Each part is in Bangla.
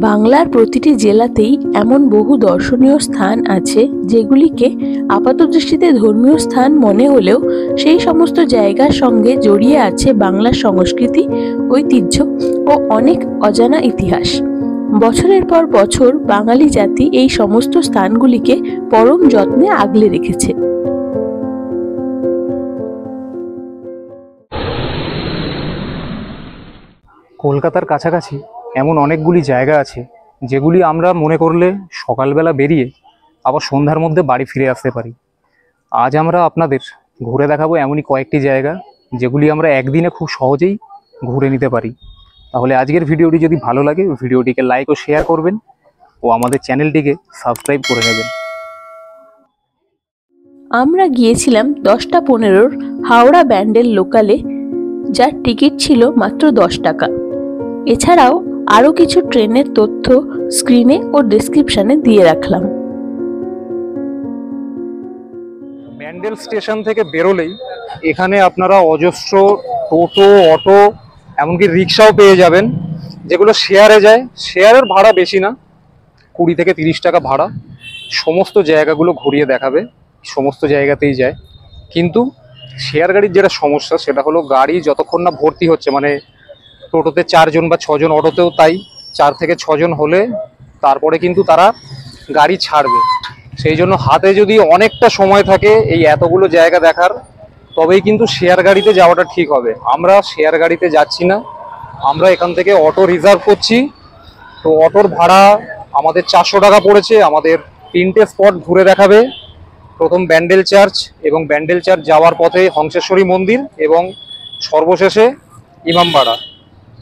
বাংলার প্রতিটি জেলাতেই এমন বহু দর্শনীয় স্থান আছে যেগুলিকে আপাতদৃষ্টিতে ধর্মীয় স্থান মনে হলেও সেই সমস্ত জায়গার সঙ্গে জড়িয়ে আছে বাংলার সংস্কৃতি, ঐতিহ্য ও অনেক অজানা ইতিহাস। বছরের পর বছর বাঙালি জাতি এই সমস্ত স্থানগুলিকে পরম যত্নে আগলে রেখেছে। কলকাতার কাছাকাছি এমন অনেকগুলি জায়গা আছে যেগুলি আমরা মনে করলে সকালবেলা বেরিয়ে আবার সন্ধ্যার মধ্যে বাড়ি ফিরে আসতে পারি। আজ আমরা আপনাদের ঘুরে দেখাবো এমনই কয়েকটি জায়গা যেগুলি আমরা একদিনে খুব সহজেই ঘুরে নিতে পারি। তাহলে আজকের ভিডিওটি যদি ভালো লাগে ভিডিওটিকে লাইক ও শেয়ার করবেন ও আমাদের চ্যানেলটিকে সাবস্ক্রাইব করে নেবেন। আমরা গিয়েছিলাম 10টা 15-র হাওড়া ব্যান্ডেল লোকালে, যার টিকিট ছিল মাত্র 10 টাকা। এছাড়াও আরও কিছু ট্রেনের তথ্য স্ক্রিনে ও ডেসক্রিপশনে দিয়ে রাখলাম। ব্যান্ডেল স্টেশন থেকে বেরোলেই এখানে আপনারা অজস্র টোটো, অটো, এমনকি রিক্সাও পেয়ে যাবেন, যেগুলো শেয়ারে যায়। শেয়ারের ভাড়া বেশি না, 20 থেকে 30 টাকা ভাড়া। সমস্ত জায়গাগুলো ঘুরিয়ে দেখাবে, সমস্ত জায়গাতেই যায়। কিন্তু শেয়ার গাড়ির যেটা সমস্যা সেটা হলো গাড়ি যতক্ষণ না ভর্তি হচ্ছে, মানে টোটোতে 4 জন বা 6 জন, অটোতেও তাই, 4 থেকে 6 জন হলে তারপরে কিন্তু তারা গাড়ি ছাড়বে। সেই জন্য হাতে যদি অনেকটা সময় থাকে এই এতগুলো জায়গা দেখার, তবেই কিন্তু শেয়ার গাড়িতে যাওয়াটা ঠিক হবে। আমরা শেয়ার গাড়িতে যাচ্ছি না, আমরা এখান থেকে অটো রিজার্ভ করছি। তো অটোর ভাড়া আমাদের 400 টাকা পড়েছে। আমাদের 3টে স্পট ঘুরে দেখাবে। প্রথম ব্যান্ডেল চার্চ, এবং ব্যান্ডেল চার্চ যাওয়ার পথে হংসেশ্বরী মন্দির, এবং সর্বশেষে ইমামবাড়া।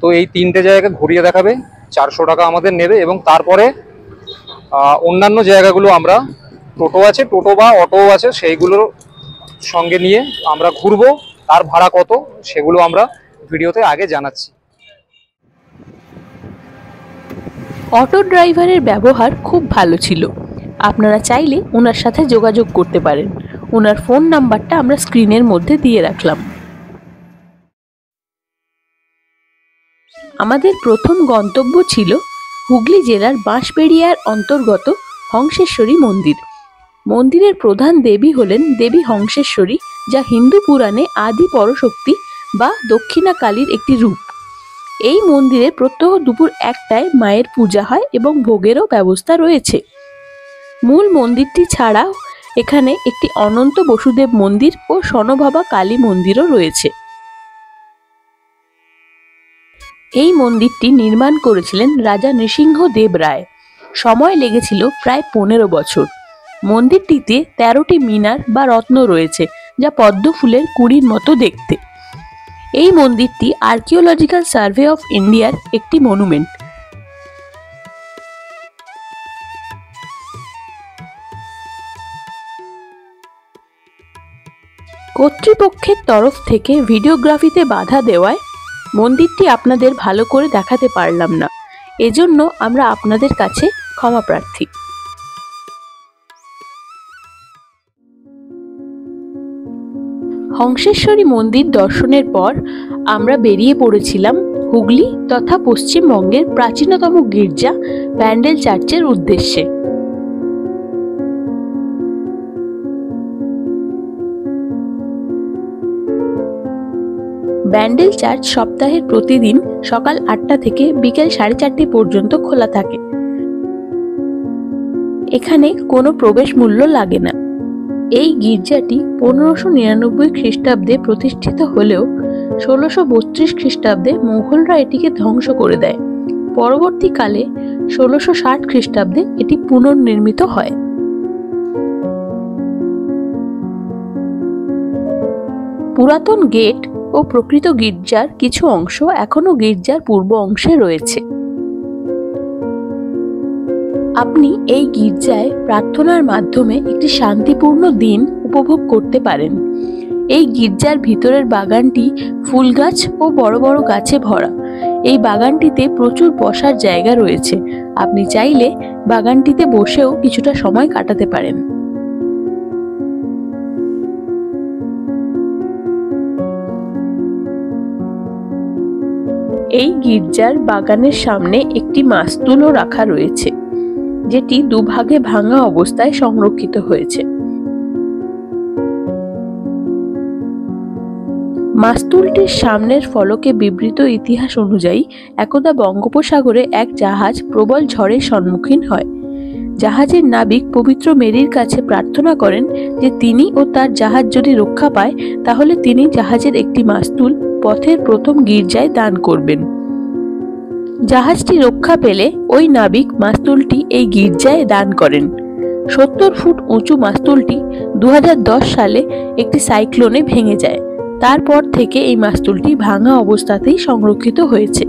তো এই 3টে জায়গা ঘুরিয়ে দেখাবে, 400 টাকা আমাদের নেবে। এবং তারপরে অন্যান্য জায়গাগুলো আমরা, টোটো আছে, টোটো বা অটোও আছে, সেইগুলোর সঙ্গে নিয়ে আমরা ঘুরবো। তার ভাড়া কত সেগুলো আমরা ভিডিওতে আগে জানাচ্ছি। অটো ড্রাইভারের ব্যবহার খুব ভালো ছিল। আপনারা চাইলে ওনার সাথে যোগাযোগ করতে পারেন। ওনার ফোন নাম্বারটা আমরা স্ক্রিনের মধ্যে দিয়ে রাখলাম। আমাদের প্রথম গন্তব্য ছিল হুগলি জেলার বাঁশবেড়িয়ার অন্তর্গত হংসেশ্বরী মন্দির। মন্দিরের প্রধান দেবী হলেন দেবী হংসেশ্বরী, যা হিন্দু পুরাণে আদি পরশক্তি বা দক্ষিণা কালীর একটি রূপ। এই মন্দিরে প্রত্যহ দুপুর 1টায় মায়ের পূজা হয় এবং ভোগেরও ব্যবস্থা রয়েছে। মূল মন্দিরটি ছাড়াও এখানে একটি অনন্ত বসুদেব মন্দির ও শনভাবা কালী মন্দিরও রয়েছে। এই মন্দিরটি নির্মাণ করেছিলেন রাজা নৃসিংহদেব রায়। সময় লেগেছিল প্রায় 15 বছর। মন্দিরটিতে 13টি মিনার বা রত্ন রয়েছে, যা পদ্ম ফুলের কুঁড়ির মতো দেখতে। এই মন্দিরটি আর্কিওলজিক্যাল সার্ভে অফ ইন্ডিয়ার একটি মনুমেন্ট। কর্তৃপক্ষের তরফ থেকে ভিডিওগ্রাফিতে বাধা দেওয়ায় মন্দিরটি আপনাদের ভালো করে দেখাতে পারলাম না, এজন্য আমরা আপনাদের কাছে ক্ষমা প্রার্থী। হংসেশ্বরী মন্দির দর্শনের পর আমরা বেরিয়ে পড়েছিলাম হুগলি তথা পশ্চিমবঙ্গের প্রাচীনতম গির্জা ব্যান্ডেল চার্চের উদ্দেশ্যে। ব্যান্ডেল চার্চ সপ্তাহের প্রতিদিন সকাল 8টা থেকে বিকেল 4:30 পর্যন্ত খোলা থাকে। এখানে কোনো প্রবেশ মূল্য লাগে না। এই গির্জাটি 1599 খ্রিস্টাব্দে প্রতিষ্ঠিত হলেও 1632 খ্রিস্টাব্দে মুঘলরা এটিকে ধ্বংস করে দেয়। পরবর্তীকালে 1660 খ্রিস্টাব্দে এটি পুনর্নির্মিত হয়। পুরাতন গেট ও প্রকৃত গির্জার কিছু অংশ এখনো গির্জার পূর্ব অংশে রয়েছে। আপনি এই গির্জায় প্রার্থনার মাধ্যমে একটি শান্তিপূর্ণ দিন উপভোগ করতে পারেন। এই গির্জার ভিতরের বাগানটি ফুল গাছ ও বড় বড় গাছে ভরা। এই বাগানটিতে প্রচুর বসার জায়গা রয়েছে। আপনি চাইলে বাগানটিতে বসেও কিছুটা সময় কাটাতে পারেন। এই গির্জার বাগানের সামনে একটি মাস্তুলও রাখা রয়েছে, যেটি দুভাগে ভাঙা অবস্থায় সংরক্ষিত হয়েছে। মাস্তুলটির সামনের ফলকে বিবৃত ইতিহাস অনুযায়ী একদা বঙ্গোপসাগরে এক জাহাজ প্রবল ঝড়ের সম্মুখীন হয়। জাহাজের নাবিক পবিত্র মেরির কাছে প্রার্থনা করেন যে তিনি ও তার জাহাজ যদি রক্ষা পায় তাহলে তিনি জাহাজের একটি মাস্তুল পথের প্রথম গির্জায় দান করবেন। জাহাজটি রক্ষা পেলে ওই নাবিক মাস্তুলটি এই গির্জায় দান করেন। 70 ফুট উঁচু মাস্তুলটি 2010 সালে একটি সাইক্লোনে ভেঙে যায়। তারপর থেকে এই মাস্তুলটি ভাঙা অবস্থাতেই সংরক্ষিত হয়েছে।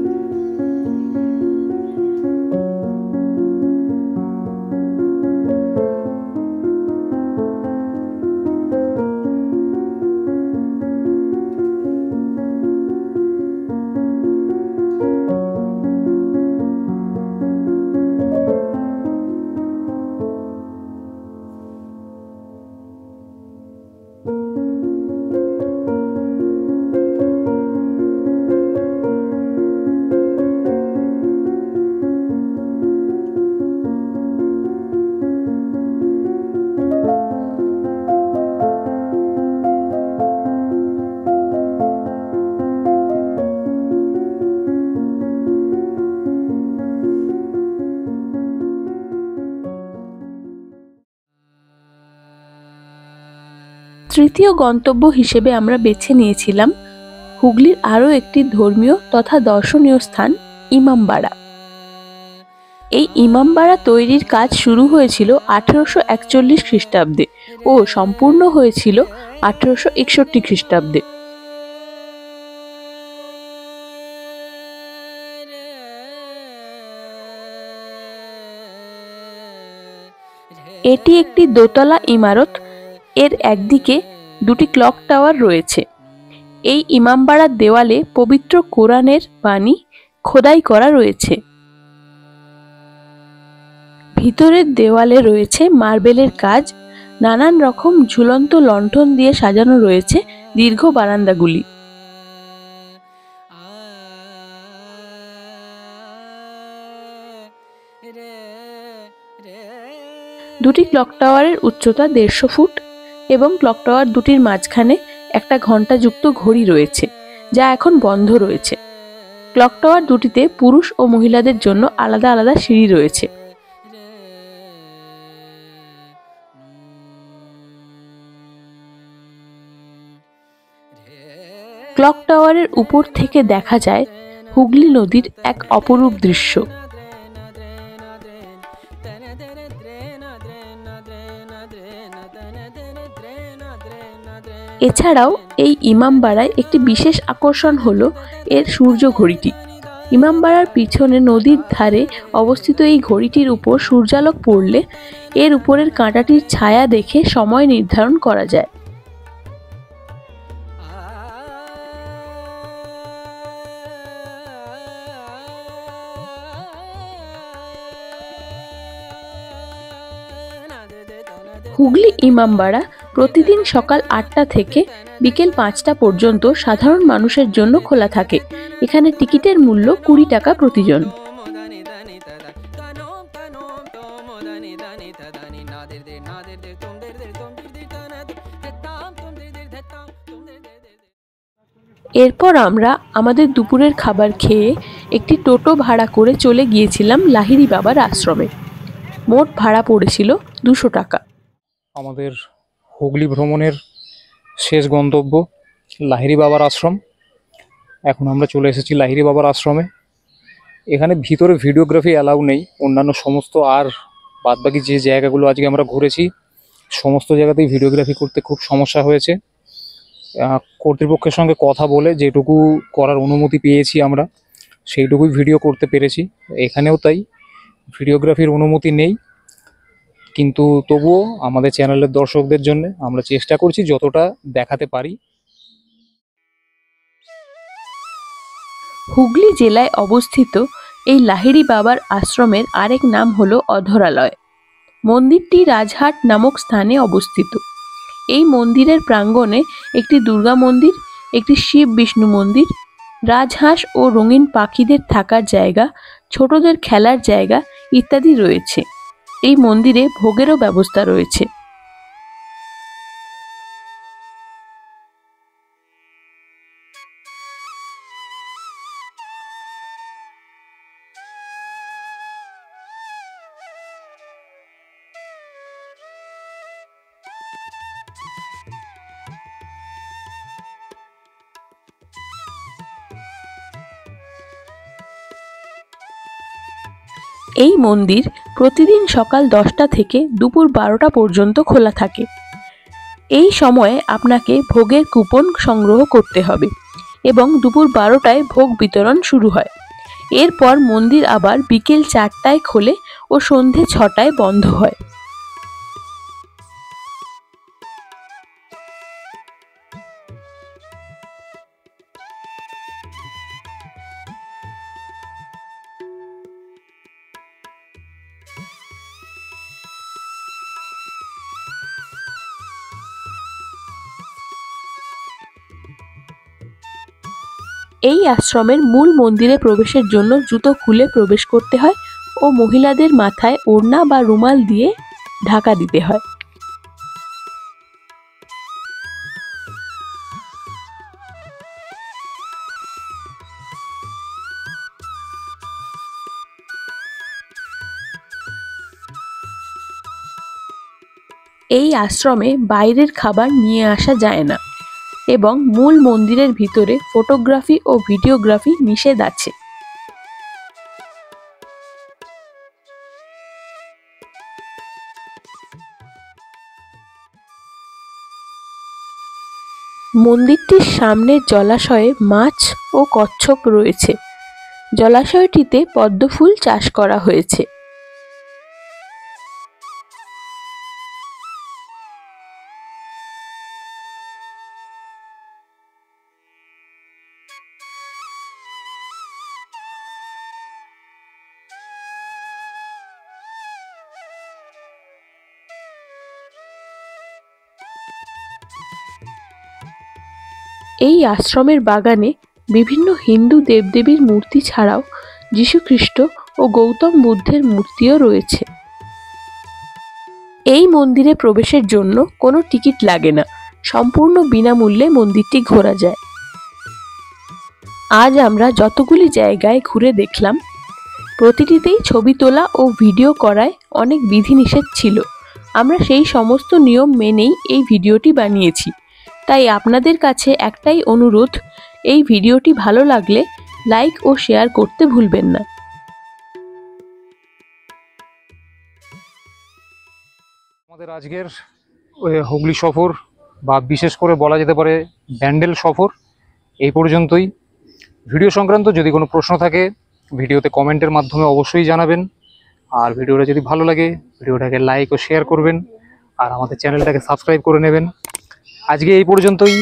তৃতীয় গন্তব্য হিসেবে আমরা বেছে নিয়েছিলাম হুগলির আরও একটি ধর্মীয় তথা দর্শনীয় স্থান ইমামবাড়া। এই ইমামবাড়া তৈরির কাজ শুরু হয়েছিল 1841 খ্রিস্টাব্দে ও সম্পূর্ণ হয়েছিল 1861 খ্রিস্টাব্দে। এটি একটি দোতলা ইমারত। এর একদিকে দুটি ক্লক টাওয়ার রয়েছে। এই ইমামবাড়ার দেওয়ালে পবিত্র কোরআনের বাণী খোদাই করা রয়েছে। ভিতরের দেওয়ালে রয়েছে মার্বেলের কাজ। নানান রকম ঝুলন্ত লণ্ঠন দিয়ে সাজানো রয়েছে দীর্ঘ বারান্দাগুলি। দুটি ক্লক টাওয়ারের উচ্চতা 150 ফুট এবং ক্লক টাওয়ার দুটির মাঝখানে একটা ঘণ্টাযুক্ত ঘড়ি রয়েছে, যা এখন বন্ধ রয়েছে। ক্লক টাওয়ার দুটিতে পুরুষ ও মহিলাদের জন্য আলাদা আলাদা সিঁড়ি রয়েছে। ক্লক টাওয়ারের উপর থেকে দেখা যায় হুগলি নদীর এক অপরূপ দৃশ্য। এছাড়াও এই ইমামবাড়ায় একটি বিশেষ আকর্ষণ হলো এর সূর্য ঘড়িটি। ইমামবাড়ার পিছনে নদীর ধারে অবস্থিত এই ঘড়িটির উপর সূর্যালোক পড়লে এর উপরের কাঁটাটির ছায়া দেখে সময় নির্ধারণ করা যায়। হুগলি ইমামবাড়া প্রতিদিন সকাল 8টা থেকে বিকেল 5টা পর্যন্ত সাধারণ মানুষের জন্য খোলা থাকে। এখানে টিকিটের মূল্য 20 টাকা প্রতিজন। এরপর আমরা আমাদের দুপুরের খাবার খেয়ে একটি টোটো ভাড়া করে চলে গিয়েছিলাম লাহিড়ী বাবার আশ্রমে। মোট ভাড়া পড়েছিল 200 টাকা। আমাদের হুগলি ভ্রমণের শেষ গন্তব্য লাহিড়ী বাবার আশ্রম। এখন আমরা চলে এসেছি লাহিড়ী বাবার আশ্রমে। এখানে ভিতরে ভিডিওগ্রাফি অ্যালাউ নেই। অন্যান্য সমস্ত আর বাদবাকি যে জায়গাগুলো আজকে আমরা ঘুরেছি সমস্ত জায়গাতেই ভিডিওগ্রাফি করতে খুব সমস্যা হয়েছে। কর্তৃপক্ষের সঙ্গে কথা বলে যেটুকু করার অনুমতি পেয়েছি আমরা সেইটুকুই ভিডিও করতে পেরেছি। এখানেও তাই ভিডিওগ্রাফির অনুমতি নেই, কিন্তু তবুও আমাদের চ্যানেলের দর্শকদের জন্য আমরা চেষ্টা করছি যতটা দেখাতে পারি। হুগলি জেলায় অবস্থিত এই লাহিড়ী বাবার আশ্রমের আরেক নাম হলো অধরালয়। মন্দিরটি রাজহাট নামক স্থানে অবস্থিত। এই মন্দিরের প্রাঙ্গণে একটি দুর্গা মন্দির, একটি শিব বিষ্ণু মন্দির, রাজহাঁস ও রঙিন পাখিদের থাকার জায়গা, ছোটদের খেলার জায়গা ইত্যাদি রয়েছে। এই মন্দিরে ভোগেরও ব্যবস্থা রয়েছে। এই মন্দির প্রতিদিন সকাল 10টা থেকে দুপুর 12টা পর্যন্ত খোলা থাকে। এই সময়ে আপনাকে ভোগের কুপন সংগ্রহ করতে হবে এবং দুপুর 12টায় ভোগ বিতরণ শুরু হয়। এরপর মন্দির আবার বিকেল 4টায় খোলে ও সন্ধে 6টায় বন্ধ হয়। এই আশ্রমের মূল মন্দিরে প্রবেশের জন্য জুতো খুলে প্রবেশ করতে হয় ও মহিলাদের মাথায় ওড়না বা রুমাল দিয়ে ঢাকা দিতে হয়। এই আশ্রমে বাইরের খাবার নিয়ে আসা যায় না এবং মূল মন্দিরের ভিতরে ফটোগ্রাফি ও ভিডিওগ্রাফি নিষেধ আছে। মন্দিরটির সামনের জলাশয়ে মাছ ও কচ্ছপ রয়েছে। জলাশয়টিতে পদ্মফুল চাষ করা হয়েছে। এই আশ্রমের বাগানে বিভিন্ন হিন্দু দেবদেবীর মূর্তি ছাড়াও যীশুখ্রিস্ট ও গৌতম বুদ্ধের মূর্তিও রয়েছে। এই মন্দিরে প্রবেশের জন্য কোনো টিকিট লাগে না, সম্পূর্ণ বিনামূল্যে মন্দিরটি ঘোরা যায়। আজ আমরা যতগুলি জায়গায় ঘুরে দেখলাম, প্রতিটিতেই ছবি তোলা ও ভিডিও করায় অনেক বিধিনিষেধ ছিল। আমরা সেই সমস্ত নিয়ম মেনেই এই ভিডিওটি বানিয়েছি। তাই আপনাদের কাছে একটাই অনুরোধ, এই ভিডিওটি ভালো লাগলে লাইক ও শেয়ার করতে ভুলবেন না। আমাদের আজকের হুগলি সফর বা বিশেষ করে বলা যেতে পারে ব্যান্ডেল সফর এই পর্যন্তই। ভিডিও সংক্রান্ত যদি কোনো প্রশ্ন থাকে ভিডিওতে কমেন্টের মাধ্যমে অবশ্যই জানাবেন। আর ভিডিওটা যদি ভালো লাগে ভিডিওটাকে লাইক ও শেয়ার করবেন আর আমাদের চ্যানেলটাকে সাবস্ক্রাইব করে নেবেন। আজকে এই পর্যন্তই,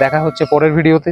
দেখা হচ্ছে পরের ভিডিওতে।